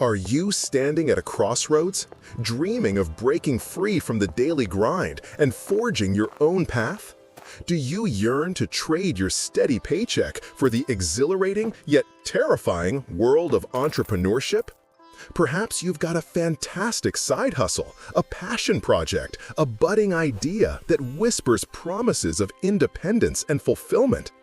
Are you standing at a crossroads, dreaming of breaking free from the daily grind and forging your own path? Do you yearn to trade your steady paycheck for the exhilarating yet terrifying world of entrepreneurship? Perhaps you've got a fantastic side hustle, a passion project, a budding idea that whispers promises of independence and fulfillment.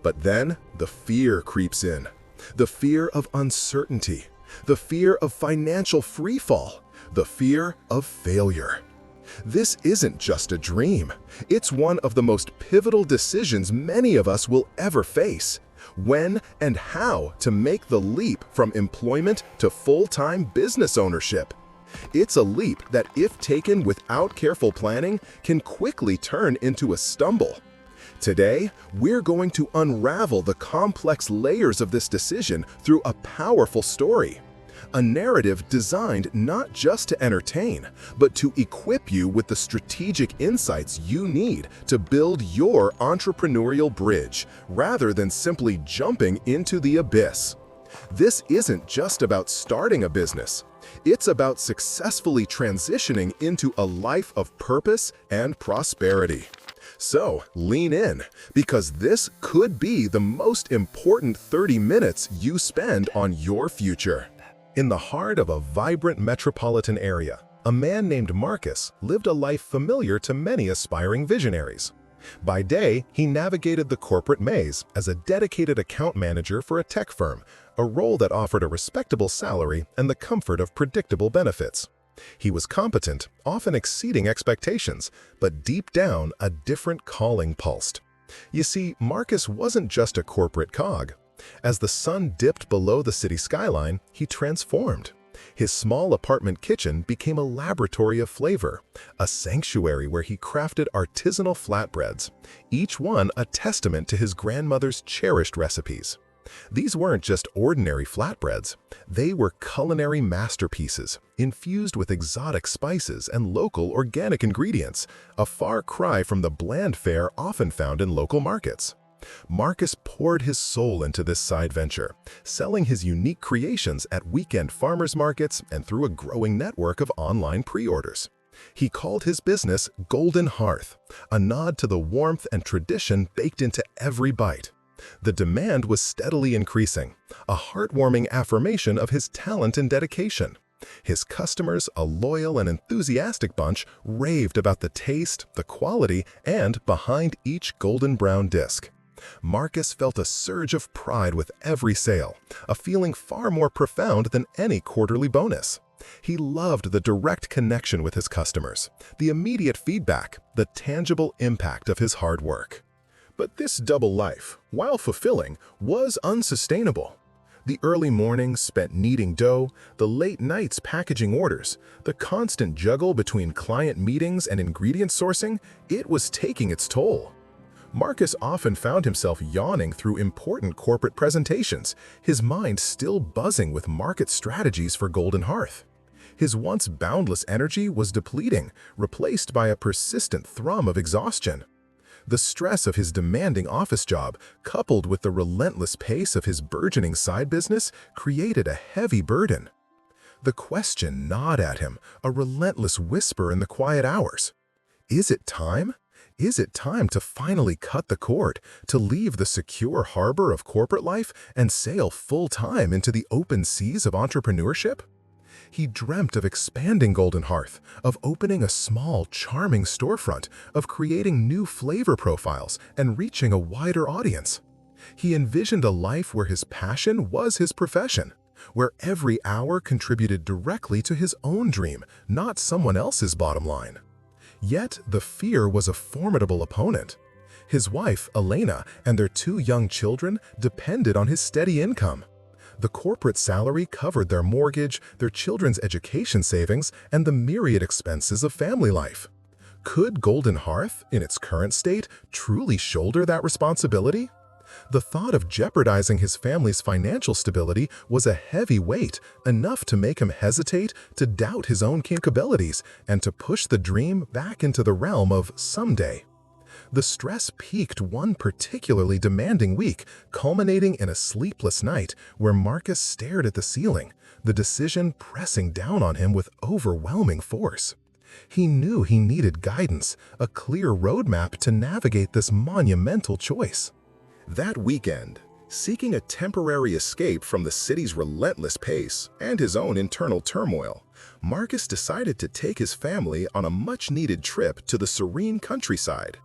But then the fear creeps in, the fear of uncertainty, the fear of financial freefall, the fear of failure. This isn't just a dream. It's one of the most pivotal decisions many of us will ever face: when and how to make the leap from employment to full-time business ownership. It's a leap that, if taken without careful planning, can quickly turn into a stumble. Today, we're going to unravel the complex layers of this decision through a powerful story. A narrative designed not just to entertain, but to equip you with the strategic insights you need to build your entrepreneurial bridge, rather than simply jumping into the abyss. This isn't just about starting a business. It's about successfully transitioning into a life of purpose and prosperity. So lean in, because this could be the most important 30 minutes you spend on your future. In the heart of a vibrant metropolitan area, a man named Marcus lived a life familiar to many aspiring visionaries. By day, he navigated the corporate maze as a dedicated account manager for a tech firm, a role that offered a respectable salary and the comfort of predictable benefits. He was competent, often exceeding expectations, but deep down, a different calling pulsed. You see, Marcus wasn't just a corporate cog. As the sun dipped below the city skyline, he transformed. His small apartment kitchen became a laboratory of flavor, a sanctuary where he crafted artisanal flatbreads, each one a testament to his grandmother's cherished recipes. These weren't just ordinary flatbreads. They were culinary masterpieces, infused with exotic spices and local organic ingredients, a far cry from the bland fare often found in local markets. Marcus poured his soul into this side venture, selling his unique creations at weekend farmers markets and through a growing network of online pre-orders. He called his business Golden Hearth, a nod to the warmth and tradition baked into every bite. The demand was steadily increasing, a heartwarming affirmation of his talent and dedication. His customers, a loyal and enthusiastic bunch, raved about the taste, the quality, and behind each golden brown disc. Marcus felt a surge of pride with every sale, a feeling far more profound than any quarterly bonus. He loved the direct connection with his customers, the immediate feedback, the tangible impact of his hard work. But this double life, while fulfilling, was unsustainable. The early mornings spent kneading dough, the late nights packaging orders, the constant juggle between client meetings and ingredient sourcing, it was taking its toll. Marcus often found himself yawning through important corporate presentations, his mind still buzzing with market strategies for Golden Hearth. His once boundless energy was depleting, replaced by a persistent thrum of exhaustion. The stress of his demanding office job, coupled with the relentless pace of his burgeoning side business, created a heavy burden. The question gnawed at him, a relentless whisper in the quiet hours. Is it time? Is it time to finally cut the cord, to leave the secure harbor of corporate life and sail full-time into the open seas of entrepreneurship? He dreamt of expanding Golden Hearth, of opening a small, charming storefront, of creating new flavor profiles and reaching a wider audience. He envisioned a life where his passion was his profession, where every hour contributed directly to his own dream, not someone else's bottom line. Yet the fear was a formidable opponent. His wife, Elena, and their 2 young children depended on his steady income. The corporate salary covered their mortgage, their children's education savings, and the myriad expenses of family life. Could Golden Hearth, in its current state, truly shoulder that responsibility? The thought of jeopardizing his family's financial stability was a heavy weight, enough to make him hesitate, to doubt his own capabilities, and to push the dream back into the realm of someday. The stress peaked one particularly demanding week, culminating in a sleepless night where Marcus stared at the ceiling, the decision pressing down on him with overwhelming force. He knew he needed guidance, a clear roadmap to navigate this monumental choice. That weekend, seeking a temporary escape from the city's relentless pace and his own internal turmoil, Marcus decided to take his family on a much-needed trip to the serene countryside.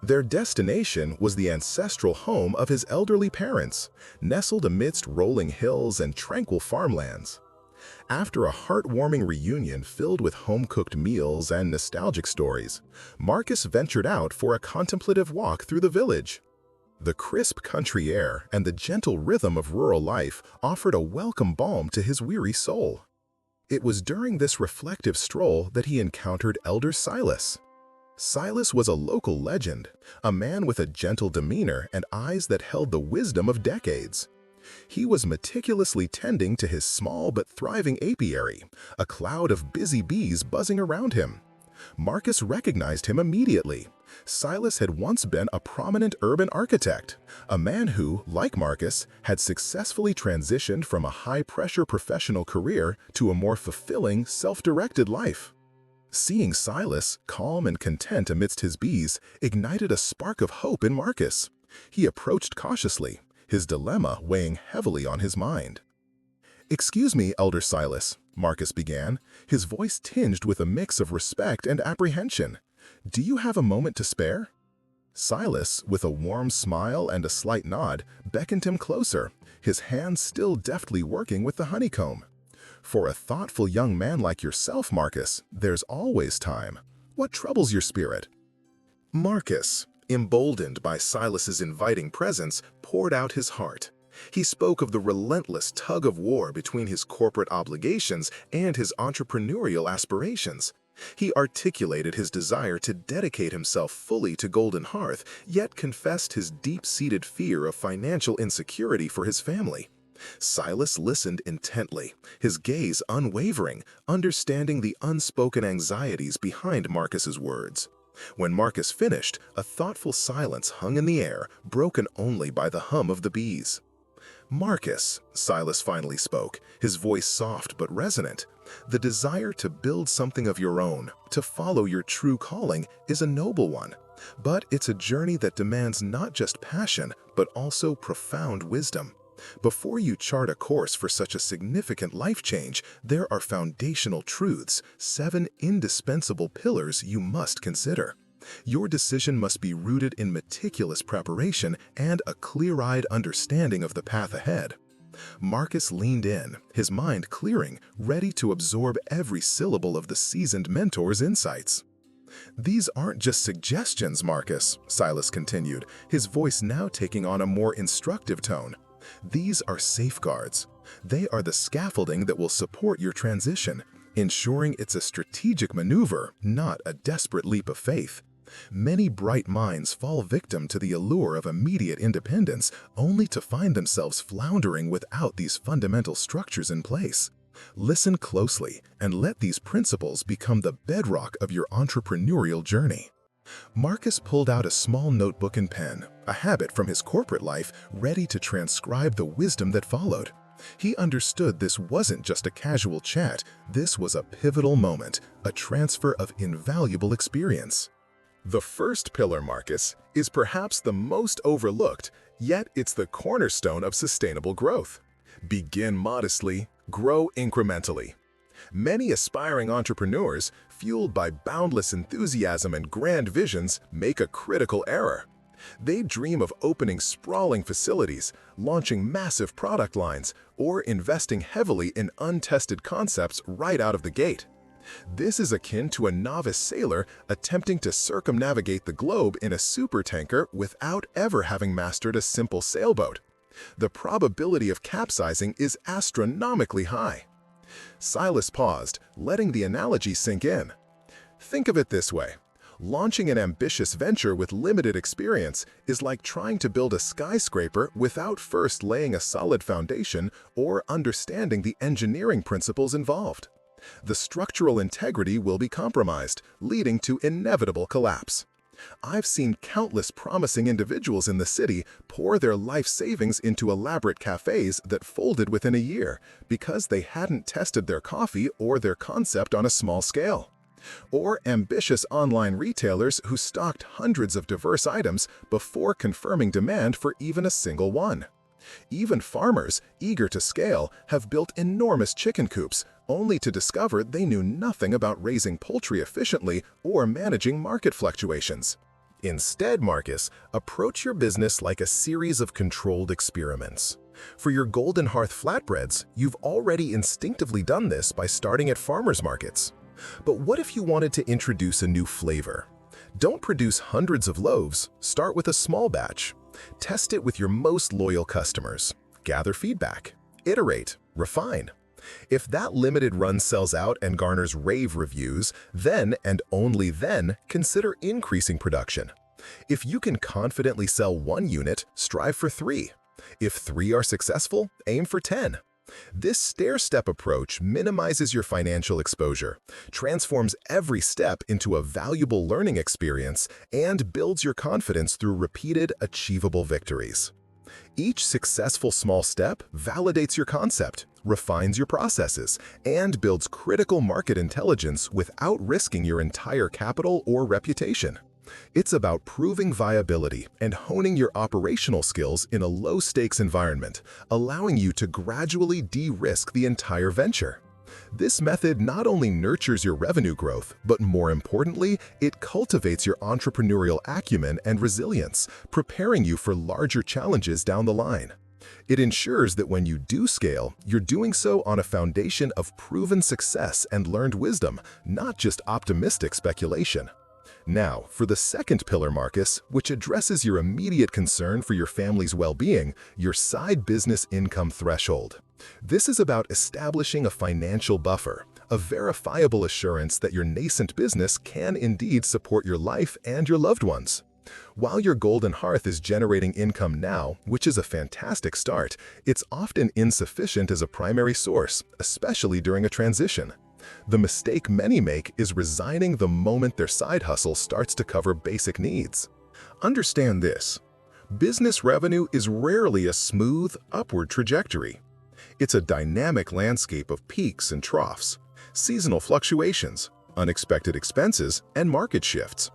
Their destination was the ancestral home of his elderly parents, nestled amidst rolling hills and tranquil farmlands. After a heartwarming reunion filled with home-cooked meals and nostalgic stories, Marcus ventured out for a contemplative walk through the village. The crisp country air and the gentle rhythm of rural life offered a welcome balm to his weary soul. It was during this reflective stroll that he encountered Elder Silas. Silas was a local legend, a man with a gentle demeanor and eyes that held the wisdom of decades. He was meticulously tending to his small but thriving apiary, a cloud of busy bees buzzing around him. Marcus recognized him immediately. Silas had once been a prominent urban architect, a man who, like Marcus, had successfully transitioned from a high-pressure professional career to a more fulfilling, self-directed life. Seeing Silas, calm and content amidst his bees, ignited a spark of hope in Marcus. He approached cautiously, his dilemma weighing heavily on his mind. "Excuse me, Elder Silas," Marcus began, his voice tinged with a mix of respect and apprehension. "Do you have a moment to spare?" Silas, with a warm smile and a slight nod, beckoned him closer, his hands still deftly working with the honeycomb. "For a thoughtful young man like yourself, Marcus, there's always time. What troubles your spirit?" Marcus, emboldened by Silas's inviting presence, poured out his heart. He spoke of the relentless tug-of-war between his corporate obligations and his entrepreneurial aspirations. He articulated his desire to dedicate himself fully to Golden Hearth, yet confessed his deep-seated fear of financial insecurity for his family. Silas listened intently, his gaze unwavering, understanding the unspoken anxieties behind Marcus's words. When Marcus finished, a thoughtful silence hung in the air, broken only by the hum of the bees. "Marcus," Silas finally spoke, his voice soft but resonant, "the desire to build something of your own, to follow your true calling, is a noble one. But it's a journey that demands not just passion, but also profound wisdom. Before you chart a course for such a significant life change, there are foundational truths, 7 indispensable pillars you must consider. Your decision must be rooted in meticulous preparation and a clear-eyed understanding of the path ahead." Marcus leaned in, his mind clearing, ready to absorb every syllable of the seasoned mentor's insights. "These aren't just suggestions, Marcus," Silas continued, his voice now taking on a more instructive tone. "These are safeguards. They are the scaffolding that will support your transition, ensuring it's a strategic maneuver, not a desperate leap of faith. Many bright minds fall victim to the allure of immediate independence, only to find themselves floundering without these fundamental structures in place. Listen closely and let these principles become the bedrock of your entrepreneurial journey." Marcus pulled out a small notebook and pen, a habit from his corporate life, ready to transcribe the wisdom that followed. He understood this wasn't just a casual chat, this was a pivotal moment, a transfer of invaluable experience. The first pillar, Marcus, is perhaps the most overlooked, yet it's the cornerstone of sustainable growth. Begin modestly, grow incrementally. Many aspiring entrepreneurs, fueled by boundless enthusiasm and grand visions, make a critical error. They dream of opening sprawling facilities, launching massive product lines, or investing heavily in untested concepts right out of the gate. This is akin to a novice sailor attempting to circumnavigate the globe in a supertanker without ever having mastered a simple sailboat. The probability of capsizing is astronomically high. Silas paused, letting the analogy sink in. Think of it this way. Launching an ambitious venture with limited experience is like trying to build a skyscraper without first laying a solid foundation or understanding the engineering principles involved. The structural integrity will be compromised, leading to inevitable collapse. I've seen countless promising individuals in the city pour their life savings into elaborate cafes that folded within a year because they hadn't tested their coffee or their concept on a small scale. Or ambitious online retailers who stocked hundreds of diverse items before confirming demand for even a single one. Even farmers, eager to scale, have built enormous chicken coops, only to discover they knew nothing about raising poultry efficiently or managing market fluctuations. Instead, Marcus, approach your business like a series of controlled experiments. For your Golden Hearth flatbreads, you've already instinctively done this by starting at farmers markets. But what if you wanted to introduce a new flavor? Don't produce hundreds of loaves, start with a small batch. Test it with your most loyal customers. Gather feedback. Iterate. Refine. If that limited run sells out and garners rave reviews, then and only then consider increasing production. If you can confidently sell 1 unit, strive for 3. If 3 are successful, aim for 10. This stair-step approach minimizes your financial exposure, transforms every step into a valuable learning experience, and builds your confidence through repeated, achievable victories. Each successful small step validates your concept, refines your processes, and builds critical market intelligence without risking your entire capital or reputation. It's about proving viability and honing your operational skills in a low-stakes environment, allowing you to gradually de-risk the entire venture. This method not only nurtures your revenue growth, but more importantly, it cultivates your entrepreneurial acumen and resilience, preparing you for larger challenges down the line. It ensures that when you do scale, you're doing so on a foundation of proven success and learned wisdom, not just optimistic speculation. Now, for the second pillar, Marcus, which addresses your immediate concern for your family's well-being, your side business income threshold. This is about establishing a financial buffer, a verifiable assurance that your nascent business can indeed support your life and your loved ones. While your Golden Hearth is generating income now, which is a fantastic start, it's often insufficient as a primary source, especially during a transition. The mistake many make is resigning the moment their side hustle starts to cover basic needs. Understand this: business revenue is rarely a smooth, upward trajectory. It's a dynamic landscape of peaks and troughs, seasonal fluctuations, unexpected expenses, and market shifts.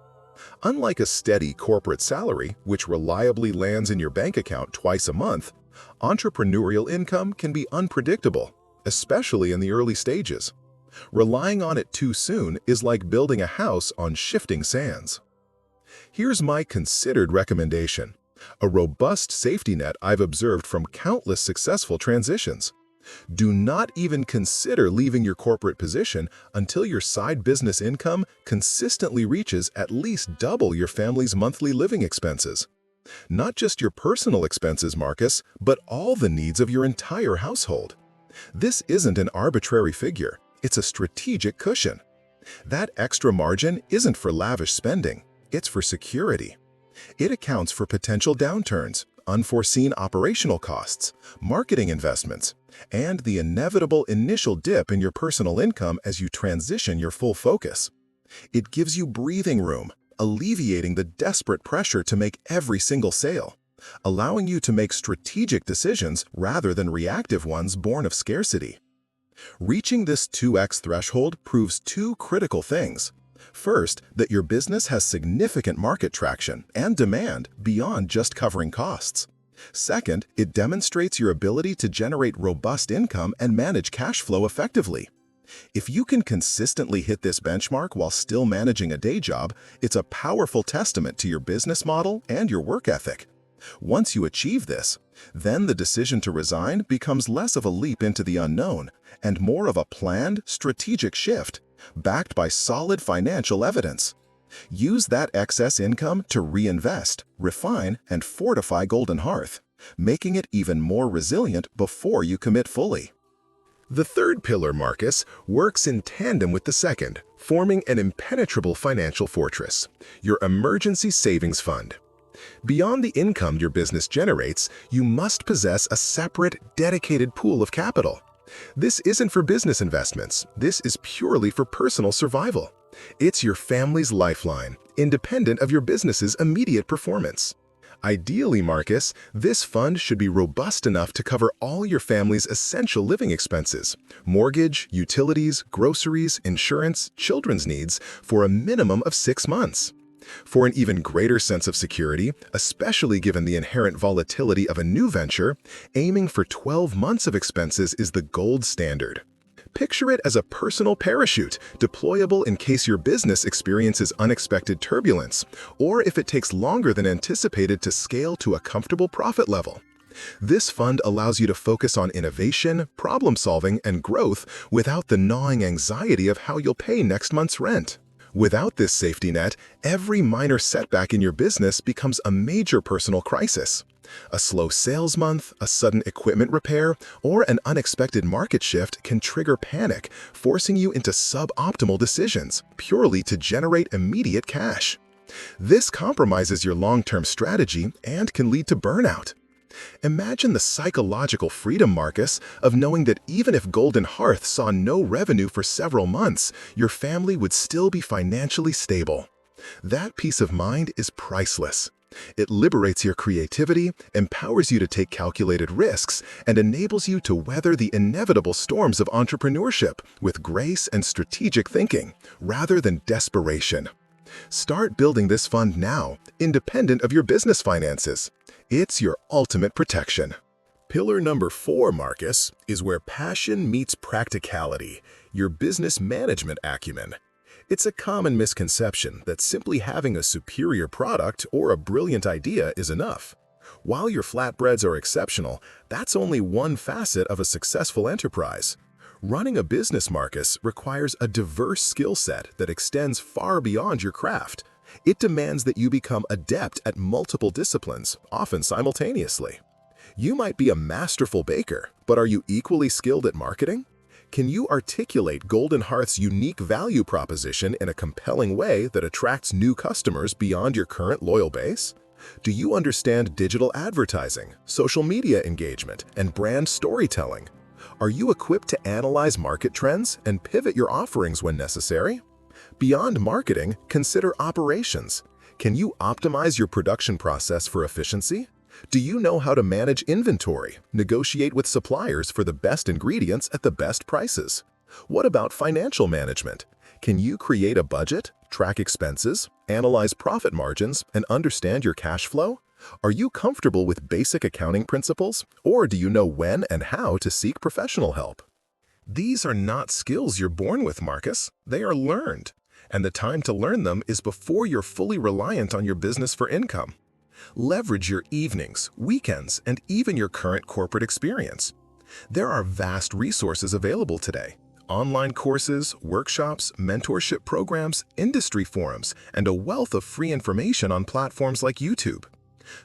Unlike a steady corporate salary, which reliably lands in your bank account twice a month, entrepreneurial income can be unpredictable, especially in the early stages. Relying on it too soon is like building a house on shifting sands. Here's my considered recommendation, a robust safety net I've observed from countless successful transitions. Do not even consider leaving your corporate position until your side business income consistently reaches at least double your family's monthly living expenses. Not just your personal expenses, Marcus, but all the needs of your entire household. This isn't an arbitrary figure. It's a strategic cushion. That extra margin isn't for lavish spending, it's for security. It accounts for potential downturns, unforeseen operational costs, marketing investments, and the inevitable initial dip in your personal income as you transition your full focus. It gives you breathing room, alleviating the desperate pressure to make every single sale, allowing you to make strategic decisions rather than reactive ones born of scarcity. Reaching this 2x threshold proves 2 critical things. First, that your business has significant market traction and demand beyond just covering costs. Second, it demonstrates your ability to generate robust income and manage cash flow effectively. If you can consistently hit this benchmark while still managing a day job, it's a powerful testament to your business model and your work ethic. Once you achieve this, then the decision to resign becomes less of a leap into the unknown and more of a planned, strategic shift, backed by solid financial evidence. Use that excess income to reinvest, refine, and fortify Golden Hearth, making it even more resilient before you commit fully. The third pillar, Marcus, works in tandem with the second, forming an impenetrable financial fortress, your emergency savings fund. Beyond the income your business generates, you must possess a separate, dedicated pool of capital. This isn't for business investments. This is purely for personal survival. It's your family's lifeline, independent of your business's immediate performance. Ideally, Marcus, this fund should be robust enough to cover all your family's essential living expenses, mortgage, utilities, groceries, insurance, children's needs, for a minimum of 6 months. For an even greater sense of security, especially given the inherent volatility of a new venture, aiming for 12 months of expenses is the gold standard. Picture it as a personal parachute, deployable in case your business experiences unexpected turbulence, or if it takes longer than anticipated to scale to a comfortable profit level. This fund allows you to focus on innovation, problem-solving, and growth without the gnawing anxiety of how you'll pay next month's rent. Without this safety net, every minor setback in your business becomes a major personal crisis. A slow sales month, a sudden equipment repair, or an unexpected market shift can trigger panic, forcing you into suboptimal decisions, purely to generate immediate cash. This compromises your long-term strategy and can lead to burnout. Imagine the psychological freedom, Marcus, of knowing that even if Golden Hearth saw no revenue for several months, your family would still be financially stable. That peace of mind is priceless. It liberates your creativity, empowers you to take calculated risks, and enables you to weather the inevitable storms of entrepreneurship with grace and strategic thinking, rather than desperation. Start building this fund now, independent of your business finances. It's your ultimate protection. Pillar number 4, Marcus, is where passion meets practicality, your business management acumen. It's a common misconception that simply having a superior product or a brilliant idea is enough. While your flatbreads are exceptional, that's only one facet of a successful enterprise. Running a business, Marcus, requires a diverse skill set that extends far beyond your craft. It demands that you become adept at multiple disciplines, often simultaneously. You might be a masterful baker, but are you equally skilled at marketing? Can you articulate Golden Hearth's unique value proposition in a compelling way that attracts new customers beyond your current loyal base? Do you understand digital advertising, social media engagement, and brand storytelling? Are you equipped to analyze market trends and pivot your offerings when necessary? Beyond marketing, consider operations. Can you optimize your production process for efficiency? Do you know how to manage inventory, negotiate with suppliers for the best ingredients at the best prices? What about financial management? Can you create a budget, track expenses, analyze profit margins, and understand your cash flow? Are you comfortable with basic accounting principles, or do you know when and how to seek professional help? These are not skills you're born with, Marcus. They are learned. And the time to learn them is before you're fully reliant on your business for income. Leverage your evenings, weekends, and even your current corporate experience. There are vast resources available today. Online courses, workshops, mentorship programs, industry forums, and a wealth of free information on platforms like YouTube.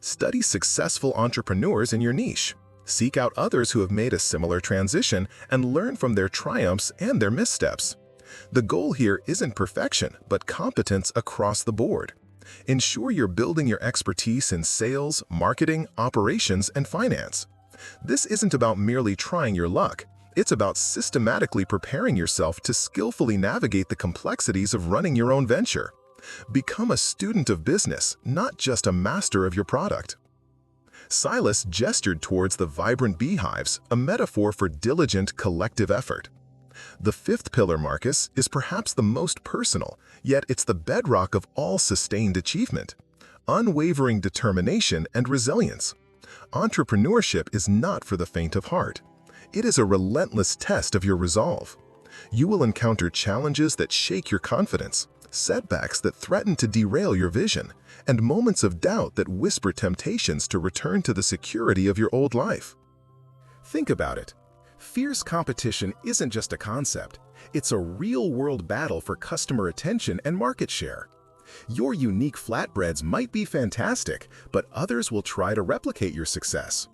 Study successful entrepreneurs in your niche. Seek out others who have made a similar transition and learn from their triumphs and their missteps. The goal here isn't perfection, but competence across the board. Ensure you're building your expertise in sales, marketing, operations, and finance. This isn't about merely trying your luck. It's about systematically preparing yourself to skillfully navigate the complexities of running your own venture. Become a student of business, not just a master of your product. Silas gestured towards the vibrant beehives, a metaphor for diligent collective effort. The 5th pillar, Marcus, is perhaps the most personal, yet it's the bedrock of all sustained achievement: unwavering determination and resilience. Entrepreneurship is not for the faint of heart. It is a relentless test of your resolve. You will encounter challenges that shake your confidence, setbacks that threaten to derail your vision, and moments of doubt that whisper temptations to return to the security of your old life. Think about it. Fierce competition isn't just a concept. It's a real-world battle for customer attention and market share. Your unique flatbreads might be fantastic, but others will try to replicate your success.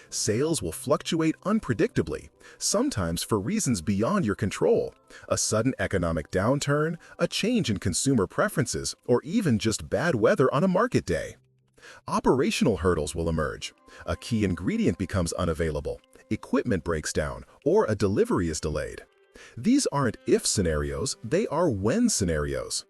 Sales will fluctuate unpredictably, sometimes for reasons beyond your control: a sudden economic downturn, a change in consumer preferences, or even just bad weather on a market day. Operational hurdles will emerge. A key ingredient becomes unavailable, equipment breaks down, or a delivery is delayed. These aren't if scenarios, they are when scenarios.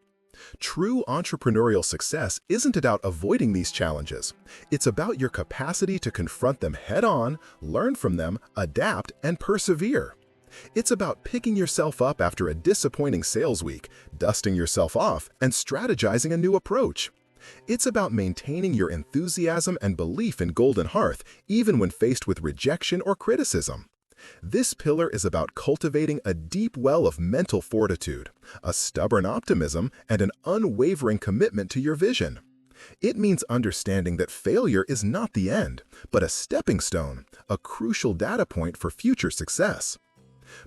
True entrepreneurial success isn't about avoiding these challenges. It's about your capacity to confront them head-on, learn from them, adapt, and persevere. It's about picking yourself up after a disappointing sales week, dusting yourself off, and strategizing a new approach. It's about maintaining your enthusiasm and belief in Golden Hearth even when faced with rejection or criticism. This pillar is about cultivating a deep well of mental fortitude, a stubborn optimism, and an unwavering commitment to your vision. It means understanding that failure is not the end, but a stepping stone, a crucial data point for future success.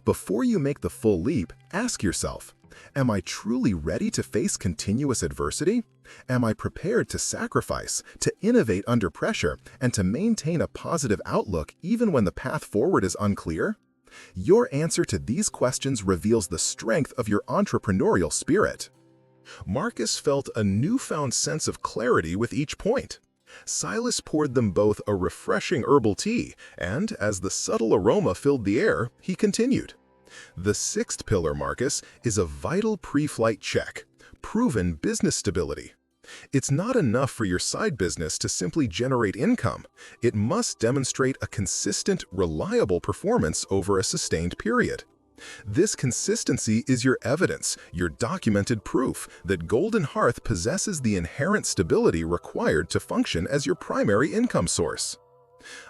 Before you make the full leap, ask yourself, am I truly ready to face continuous adversity? Am I prepared to sacrifice, to innovate under pressure, and to maintain a positive outlook even when the path forward is unclear? Your answer to these questions reveals the strength of your entrepreneurial spirit. Marcus felt a newfound sense of clarity with each point. Silas poured them both a refreshing herbal tea, and as the subtle aroma filled the air, he continued. The sixth pillar, Marcus, is a vital pre-flight check, proven business stability. It's not enough for your side business to simply generate income. It must demonstrate a consistent, reliable performance over a sustained period. This consistency is your evidence, your documented proof that Golden Hearth possesses the inherent stability required to function as your primary income source.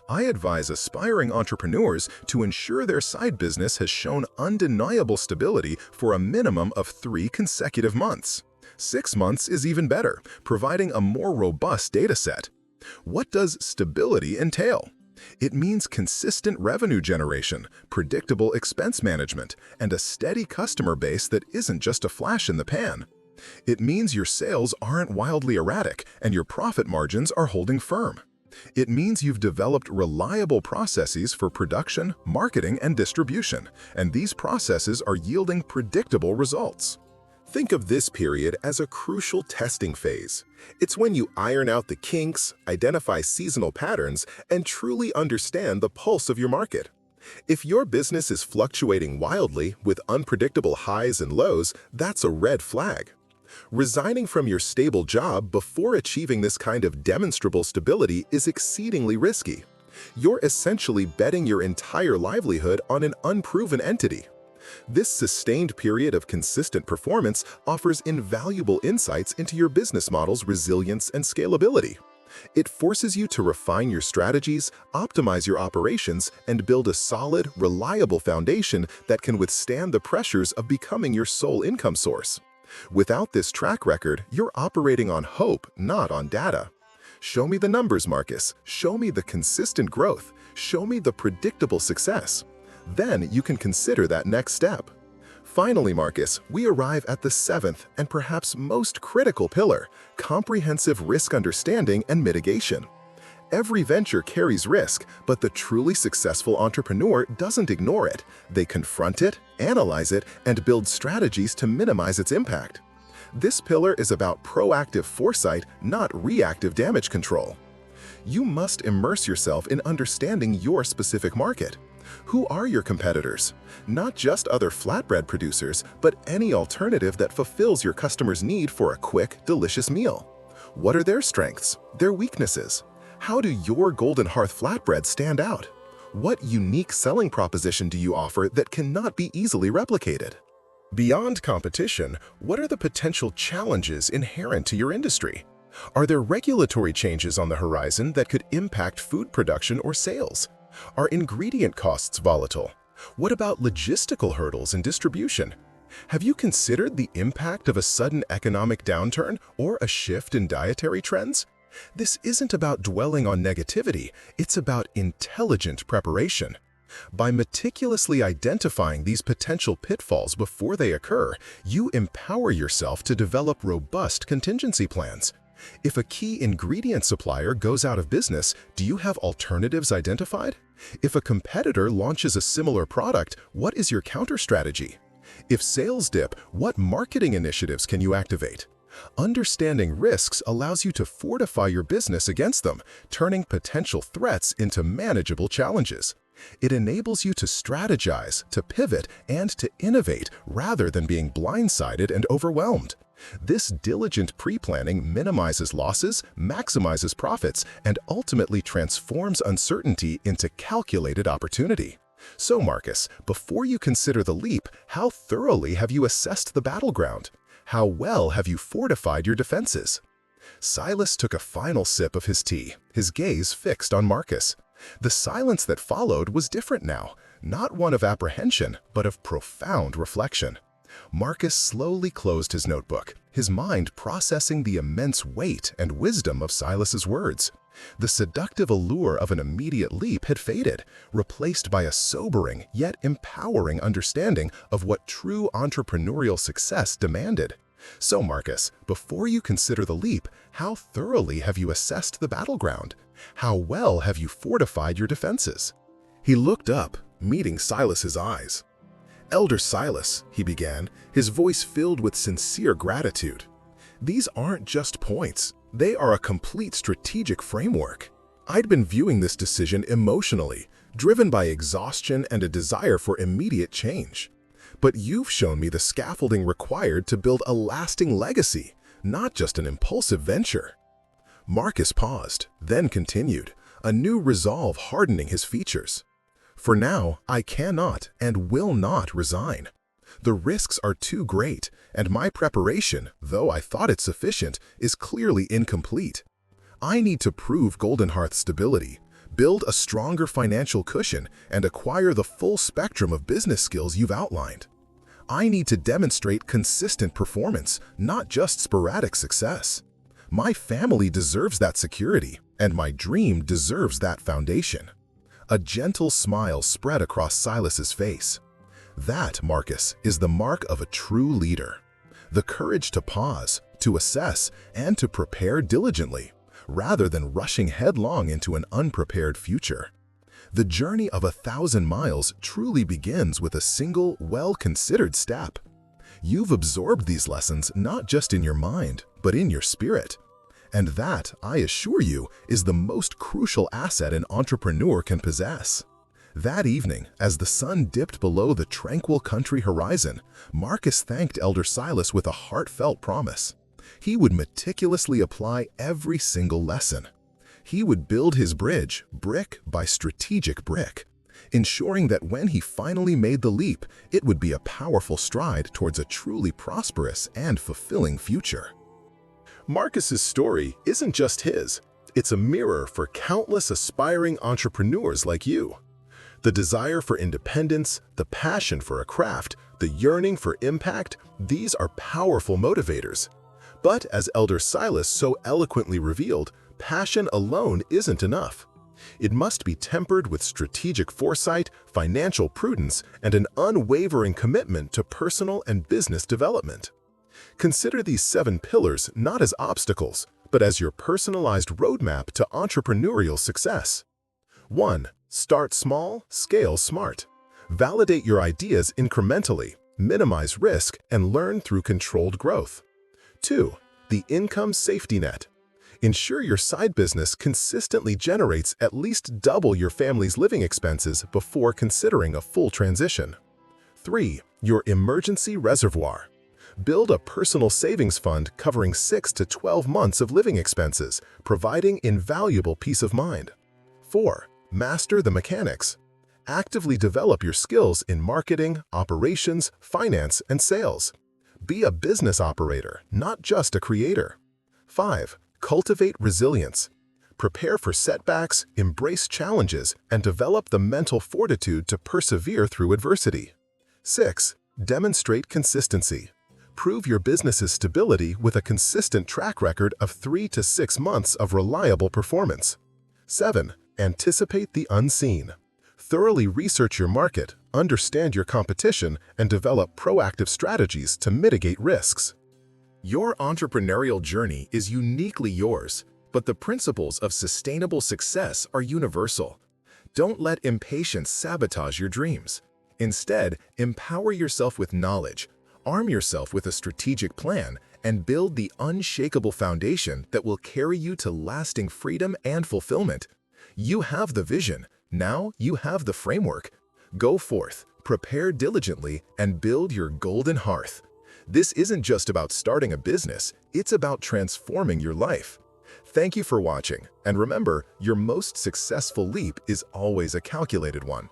I advise aspiring entrepreneurs to ensure their side business has shown undeniable stability for a minimum of 3 consecutive months. 6 months is even better, providing a more robust data set. What does stability entail? It means consistent revenue generation, predictable expense management, and a steady customer base that isn't just a flash in the pan. It means your sales aren't wildly erratic and your profit margins are holding firm. It means you've developed reliable processes for production, marketing, and distribution, and these processes are yielding predictable results. Think of this period as a crucial testing phase. It's when you iron out the kinks, identify seasonal patterns, and truly understand the pulse of your market. If your business is fluctuating wildly with unpredictable highs and lows, that's a red flag. Resigning from your stable job before achieving this kind of demonstrable stability is exceedingly risky. You're essentially betting your entire livelihood on an unproven entity. This sustained period of consistent performance offers invaluable insights into your business model's resilience and scalability. It forces you to refine your strategies, optimize your operations, and build a solid, reliable foundation that can withstand the pressures of becoming your sole income source. Without this track record, you're operating on hope, not on data. Show me the numbers, Marcus. Show me the consistent growth. Show me the predictable success. Then you can consider that next step. Finally, Marcus, we arrive at the seventh and perhaps most critical pillar, comprehensive risk understanding and mitigation. Every venture carries risk, but the truly successful entrepreneur doesn't ignore it. They confront it, analyze it, and build strategies to minimize its impact. This pillar is about proactive foresight, not reactive damage control. You must immerse yourself in understanding your specific market. Who are your competitors? Not just other flatbread producers, but any alternative that fulfills your customer's need for a quick, delicious meal. What are their strengths, their weaknesses? How do your Golden Hearth flatbreads stand out? What unique selling proposition do you offer that cannot be easily replicated? Beyond competition, what are the potential challenges inherent to your industry? Are there regulatory changes on the horizon that could impact food production or sales? Are ingredient costs volatile? What about logistical hurdles and distribution? Have you considered the impact of a sudden economic downturn or a shift in dietary trends? This isn't about dwelling on negativity, it's about intelligent preparation. By meticulously identifying these potential pitfalls before they occur, you empower yourself to develop robust contingency plans. If a key ingredient supplier goes out of business, do you have alternatives identified? If a competitor launches a similar product, what is your counter strategy? If sales dip, what marketing initiatives can you activate? Understanding risks allows you to fortify your business against them, turning potential threats into manageable challenges. It enables you to strategize, to pivot, and to innovate rather than being blindsided and overwhelmed. This diligent pre-planning minimizes losses, maximizes profits, and ultimately transforms uncertainty into calculated opportunity. So, Marcus, before you consider the leap, how thoroughly have you assessed the battleground? How well have you fortified your defenses? Silas took a final sip of his tea, his gaze fixed on Marcus. The silence that followed was different now, not one of apprehension, but of profound reflection. Marcus slowly closed his notebook, his mind processing the immense weight and wisdom of Silas's words. The seductive allure of an immediate leap had faded, replaced by a sobering yet empowering understanding of what true entrepreneurial success demanded. So, Marcus, before you consider the leap, how thoroughly have you assessed the battleground? How well have you fortified your defenses? He looked up, meeting Silas's eyes. "Elder Silas," he began, his voice filled with sincere gratitude. "These aren't just points. They are a complete strategic framework. I'd been viewing this decision emotionally, driven by exhaustion and a desire for immediate change. But you've shown me the scaffolding required to build a lasting legacy, not just an impulsive venture." Marcus paused, then continued, a new resolve hardening his features. "For now, I cannot and will not resign. The risks are too great, and my preparation, though I thought it sufficient, is clearly incomplete. I need to prove Golden Hearth's stability, build a stronger financial cushion, and acquire the full spectrum of business skills you've outlined. I need to demonstrate consistent performance, not just sporadic success. My family deserves that security, and my dream deserves that foundation." A gentle smile spread across Silas's face. "That, Marcus, is the mark of a true leader. The courage to pause, to assess, and to prepare diligently, rather than rushing headlong into an unprepared future. The journey of 1,000 miles truly begins with a single, well-considered step. You've absorbed these lessons not just in your mind, but in your spirit. And that, I assure you, is the most crucial asset an entrepreneur can possess." That evening, as the sun dipped below the tranquil country horizon, Marcus thanked Elder Silas with a heartfelt promise. He would meticulously apply every single lesson. He would build his bridge, brick by strategic brick, ensuring that when he finally made the leap, it would be a powerful stride towards a truly prosperous and fulfilling future. Marcus's story isn't just his. It's a mirror for countless aspiring entrepreneurs like you. The desire for independence, the passion for a craft, the yearning for impact, these are powerful motivators. But as Elder Silas so eloquently revealed, passion alone isn't enough. It must be tempered with strategic foresight, financial prudence, and an unwavering commitment to personal and business development. Consider these 7 pillars not as obstacles, but as your personalized roadmap to entrepreneurial success. 1. Start small, scale smart. Validate your ideas incrementally, minimize risk, and learn through controlled growth. 2. The income safety net. Ensure your side business consistently generates at least double your family's living expenses before considering a full transition. 3. Your emergency reservoir. Build a personal savings fund covering 6 to 12 months of living expenses, providing invaluable peace of mind. 4. Master the mechanics. Actively develop your skills in marketing, operations, finance, and sales. Be a business operator, not just a creator. 5. Cultivate resilience. Prepare for setbacks, embrace challenges, and develop the mental fortitude to persevere through adversity. 6. Demonstrate consistency. Prove your business's stability with a consistent track record of 3 to 6 months of reliable performance. 7. Anticipate the unseen. Thoroughly research your market, understand your competition, and develop proactive strategies to mitigate risks. Your entrepreneurial journey is uniquely yours, but the principles of sustainable success are universal. Don't let impatience sabotage your dreams. Instead, empower yourself with knowledge, arm yourself with a strategic plan, and build the unshakable foundation that will carry you to lasting freedom and fulfillment. You have the vision, Now you have the framework. Go forth, prepare diligently, and build your golden hearth. This isn't just about starting a business, it's about transforming your life. Thank you for watching, and remember, your most successful leap is always a calculated one.